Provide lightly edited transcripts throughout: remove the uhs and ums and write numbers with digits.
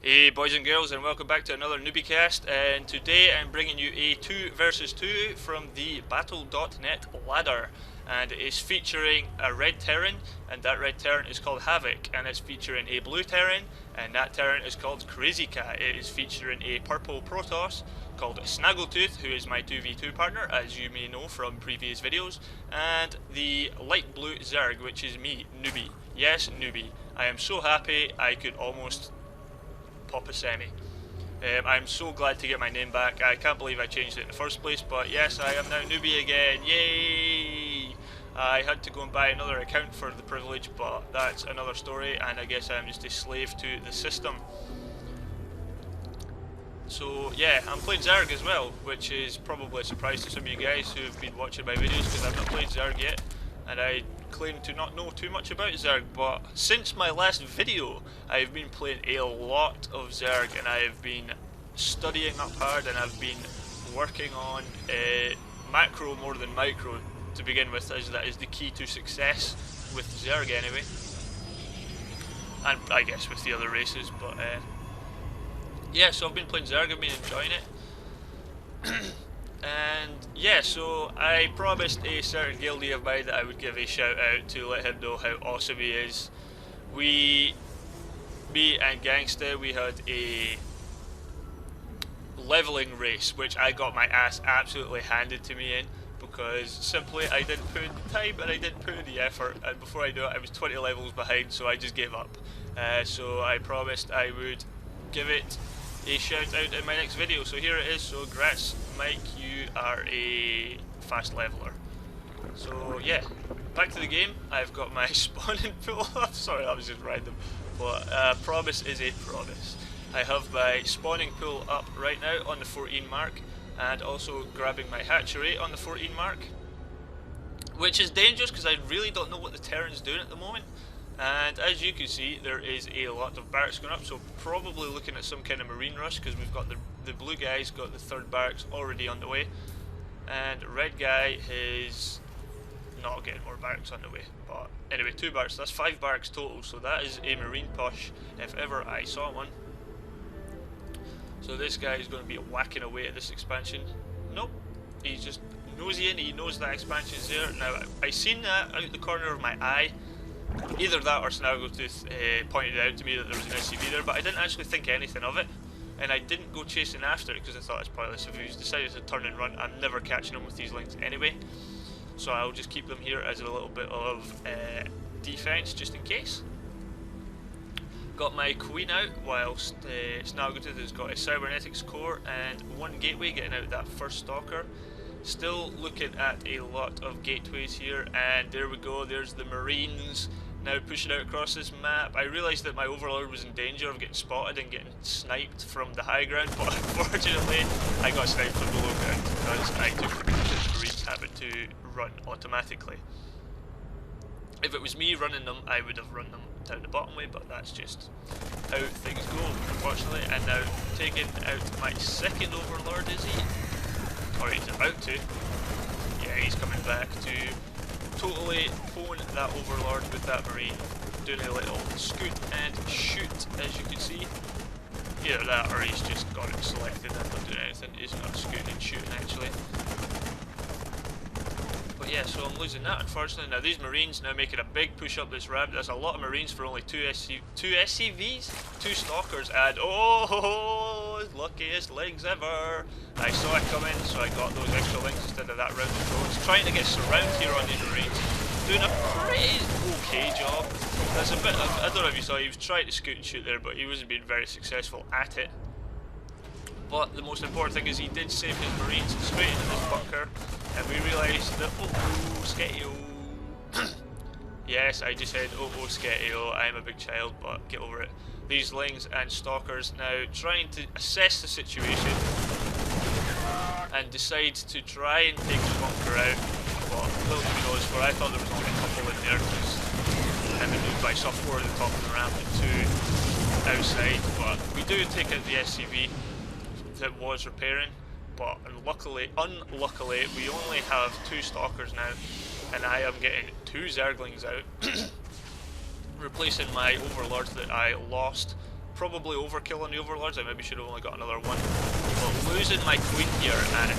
Hey boys and girls, and welcome back to another NewbieCast, and today I'm bringing you a 2 versus 2 from the Battle.net ladder, and it is featuring a red Terran, and that red Terran is called Havoc, and it's featuring a blue Terran, and that Terran is called Crazy Cat. It is featuring a purple Protoss called Snaggletooth, who is my 2v2 partner, as you may know from previous videos, and the light blue Zerg, which is me, Newbie. Yes, Newbie. I am so happy I could almost pop a semi. I'm so glad to get my name back. I can't believe I changed it in the first place, but yes, I am now Newbie again. Yay! I had to go and buy another account for the privilege, but that's another story, and I guess I'm just a slave to the system. So yeah, I'm playing Zerg as well, which is probably a surprise to some of you guys who have been watching my videos, because I've not played Zerg yet, and I claim to not know too much about Zerg, but since my last video I've been playing a lot of Zerg, and I've been studying up hard, and I've been working on macro more than micro to begin with, as that is the key to success with Zerg anyway, and I guess with the other races, but yeah, so I've been playing Zerg, I've been enjoying it. And yeah, so I promised a certain guildie of mine that I would give a shout out to let him know how awesome he is. Me and Gangsta, we had a leveling race, which I got my ass absolutely handed to me in, because simply I didn't put in the time and I didn't put in the effort, and before I knew it I was 20 levels behind, so I just gave up. So I promised I would give it a shout out in my next video, so here it is. So grats Mike, you are a fast leveler. So yeah, back to the game. I've got my spawning pool up. Sorry, that was just random, but promise is a promise. I have my spawning pool up right now on the 14 mark, and also grabbing my hatchery on the 14 mark, which is dangerous because I really don't know what the Terran's doing at the moment. And as you can see, there is a lot of barracks going up, so probably looking at some kind of marine rush, because we've got the blue guy's got the third barracks already on the way, and red guy is not getting more barracks on the way. But anyway, 2 barracks, that's 5 barracks total, so that is a marine push if ever I saw one. So this guy is going to be whacking away at this expansion. Nope, he's just nosy in, he knows that expansion's there. Now, I seen that out the corner of my eye. Either that or Snaggletooth pointed out to me that there was an SCV there, but I didn't actually think anything of it, and I didn't go chasing after it because I thought it's pointless. If he's decided to turn and run, I'm never catching him with these links anyway, so I'll just keep them here as a little bit of defense just in case. Got my queen out, whilst Snaggletooth has got a cybernetics core and 1 gateway, getting out that first stalker. Still looking at a lot of gateways here, and there we go, there's the Marines now pushing out across this map. I realised that my Overlord was in danger of getting spotted and getting sniped from the high ground, but unfortunately I got sniped from the low ground because I took the Marines having to run automatically. If it was me running them, I would have run them down the bottom way, but that's just how things go, unfortunately. And now taking out my second Overlord, is he? Or he's about to. Yeah, he's coming back to totally phone that Overlord with that Marine, doing a little scoot and shoot, as you can see. Either that or he's just got it selected and not doing anything. He's not scooting and shooting actually. But yeah, so I'm losing that, unfortunately. Now these Marines now making a big push up this ramp. That's a lot of Marines for only 2 SCVs, 2 stalkers, and oh, luckiest legs ever. I saw it coming, so I got those extra links instead of that round of drones. Trying to get surround here on these Marines. Doing a pretty okay job. That's a bit of, I don't know if you saw, he was trying to scoot and shoot there, but he wasn't being very successful at it. But the most important thing is he did save his Marines straight into this bunker, and we realised that, oh, Sketty-o. Yes, I just said, oh, Sketty-o, I am a big child, but get over it. These Lings and Stalkers now trying to assess the situation and decide to try and take the bunker out, but little who knows, for I thought there was only a couple in there, because and the move I saw 4 at the top of the ramp and 2 outside, but we do take out the SCV that was repairing, but unluckily we only have 2 stalkers now, and I am getting 2 zerglings out replacing my overlords that I lost Probably overkill on the overlords, I maybe should have only got another one. But losing my queen here, and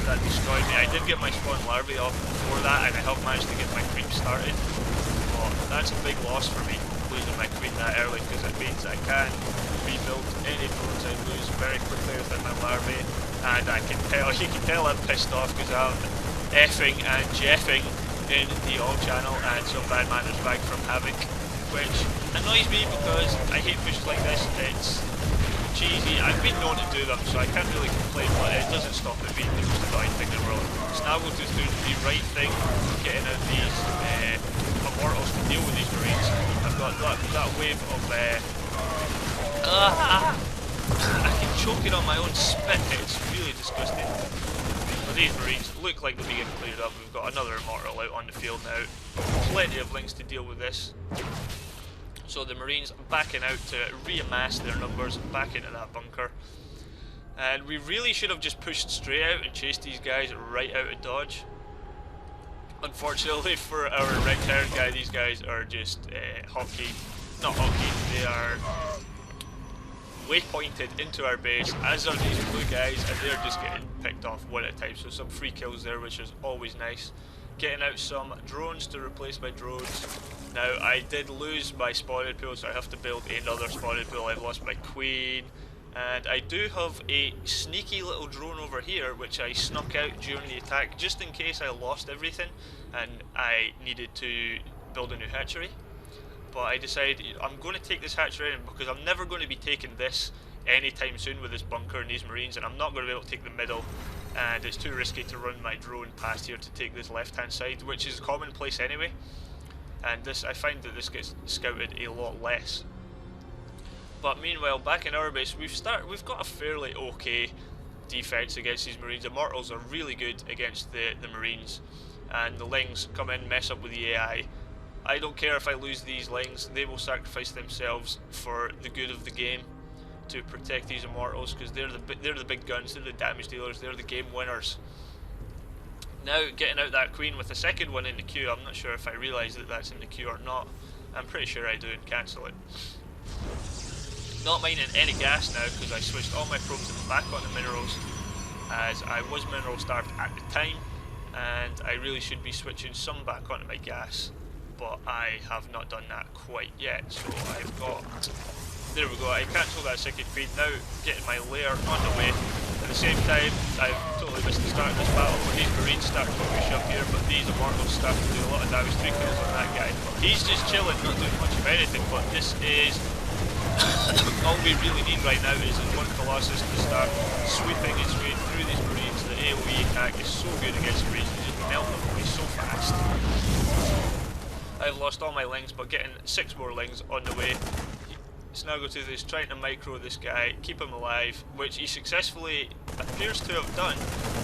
that destroyed me. I did get my spawn larvae off before that, and I have managed to get my creep started. But that's a big loss for me, losing my queen that early, because it means I can rebuild any drones I lose very quickly within my larvae. And I can tell, you can tell I'm pissed off because I'm effing and jeffing in the all channel, and some bad manners back from Havoc, which annoys me because I hate pushes like this. It's cheesy. I've been known to do them, so I can't really complain, but it doesn't stop it being the most annoying thing in the world. Snaggletooth doing the right thing, getting out these immortals to deal with these marines. I've got that wave of I can choke it on my own spit. It's really disgusting. But these marines look like they'll be getting cleared up. We've got another immortal out on the field now. Plenty of links to deal with this. So the marines backing out to reamass their numbers back into that bunker. And we really should have just pushed straight out and chased these guys right out of dodge. Unfortunately for our red Terran guy, these guys are just not hotkey, they are waypointed into our base, as are these blue guys, and they're just getting picked off one at a time. So some free kills there, which is always nice. Getting out some drones to replace my drones. Now I did lose my spawning pool, so I have to build another spawning pool. I've lost my queen, and I do have a sneaky little drone over here which I snuck out during the attack just in case I lost everything and I needed to build a new hatchery. But I decided I'm going to take this hatchery in because I'm never going to be taking this anytime soon with this bunker and these marines, and I'm not going to be able to take the middle, and it's too risky to run my drone past here to take this left hand side, which is commonplace anyway. And this, I find that this gets scouted a lot less. But meanwhile, back in our base, we've got a fairly okay defense against these marines. Immortals are really good against the marines, and the lings come in, mess up with the AI. I don't care if I lose these lings; they will sacrifice themselves for the good of the game to protect these immortals, because they're the big guns, they're the damage dealers, they're the game winners. Now getting out that queen with the second one in the queue, I'm not sure if I realise that that's in the queue or not. I'm pretty sure I do, and cancel it. Not mining any gas now because I switched all my probes back onto minerals, as I was mineral starved at the time, and I really should be switching some back onto my gas, but I have not done that quite yet. So I've got, there we go, I cancelled that second queen, now getting my lair on the way. At the same time, I've totally missed the start of this battle where these marines start to push up here, but these immortals start to do a lot of damage. 3 kills on that guy. He's just chilling, not doing much of anything, but this is all we really need right now is one Colossus to start sweeping its way through these marines. The AoE attack is so good against marines, you just melt them away so fast. I've lost all my lings, but getting 6 more lings on the way. Snaggletooth is trying to micro this guy, keep him alive, which he successfully appears to have done,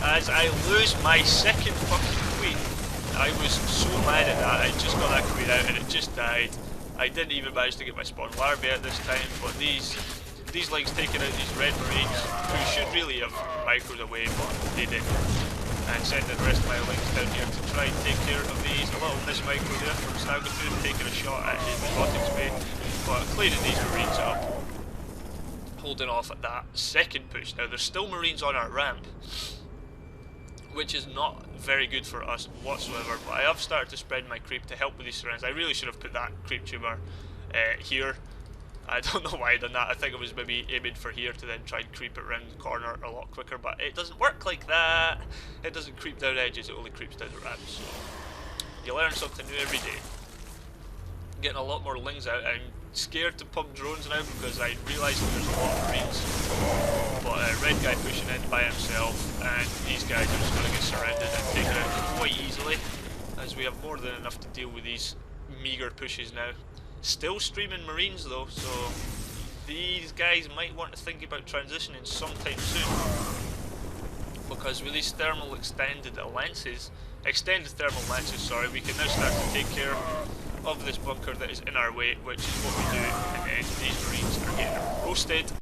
as I lose my second fucking queen. I was so mad at that. I just got that queen out and it just died. I didn't even manage to get my spawn larvae at this time, but these lings taking out these red marines, who should really have microed away, but they didn't. And sending the rest of my lings down here to try and take care of these. A little mismicro there from Snaggletooth, taking a shot at his robotics bay, but clearing these marines up, holding off at that second push. Now there's still marines on our ramp, which is not very good for us whatsoever, but I have started to spread my creep to help with these surrounds. I really should have put that creep tumor here. I don't know why I done that. I think I was maybe aiming for here to then try and creep it around the corner a lot quicker, but it doesn't work like that. It doesn't creep down edges, it only creeps down the ramps. So you learn something new every day. Getting a lot more lings out. I'm scared to pump drones now because I realise that there's a lot of marines. But red guy pushing in by himself, and these guys are just going to get surrounded and taken out quite easily, as we have more than enough to deal with these meagre pushes now. Still streaming marines though, so these guys might want to think about transitioning sometime soon, because with these extended thermal lances, sorry, we can now start to take care of this bunker that is in our way, which is what we do, and then these marines are getting roasted.